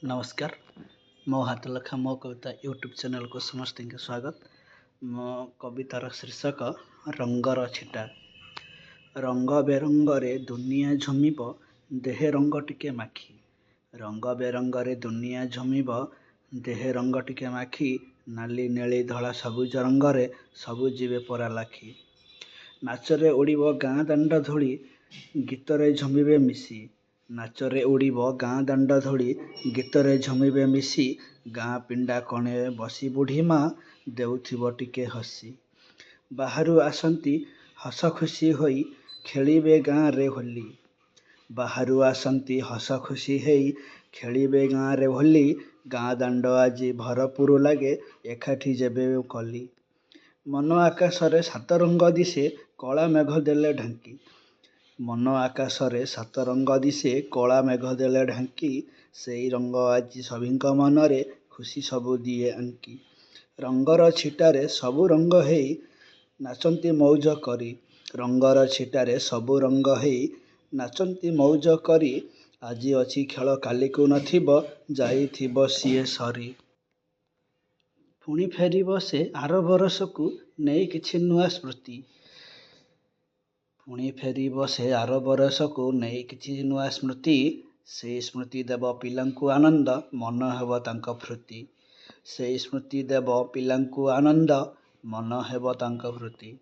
नमस्कार मो हाथ लखा मो कविता यूट्यूब चैनल को समस्त के स्वागत। मो कवितार शीर्षक रंगर छिटा। रंग बेरंगरे दुनिया झुमिब देह रंग टिके माखी। रंग बेरंगरे दुनिया झुमिब देह रंग टिके माखी। नाली नेली धला सबुज रंगरे सबु जीवे परा लाखी। नाचरे उड़िब गाँ दाण्ड धूଳି गीतरे झुमिबे मिशी। नाचरे उड़िब गाँ दाण्ड धूଳି गीतरे झुमिबे मिशी। गाँ पिंडा कणे बसी बुढ़ी माँ देउथिब टिके हसी। बाहारू आसंती हस खुशी होई खेलिबे गाँ रे होली। बाहारू आसंती हस खुशी हेई खेलिबे गाँ रे होली। गाँ दाण्ड आजी भरपूर लागे एकाठी जेबे कली। मन आकाशरे सात रंग दिशे कला मेघ देले ढांकी। मन आकाशरे सात रंग दिशे कला मेघ देले ढांकी। सेई रंग आजी सभिंक मनरे खुशी सबु दिए आंकी। रंगर छिटारे सबु रंग हेई नाचंती मौज करी। रंगर छिटारे सबु रंग हेई नाचंती मौज करी। आजी अछि खेल कालिकु नथिब जाइथिब सिए सरी। पुणी फेरिब से आर बरसकु नेई किछि नुआ स्मृति। पुणी फेरिब से आर बरसकु नेई किछि नुआ स्मृति। सेई स्मृति देव पिलांकु आनंद मन हेब तांक फृति। सेई स्मृति देव पिलांकु आनंद मन हेब तांक फृति।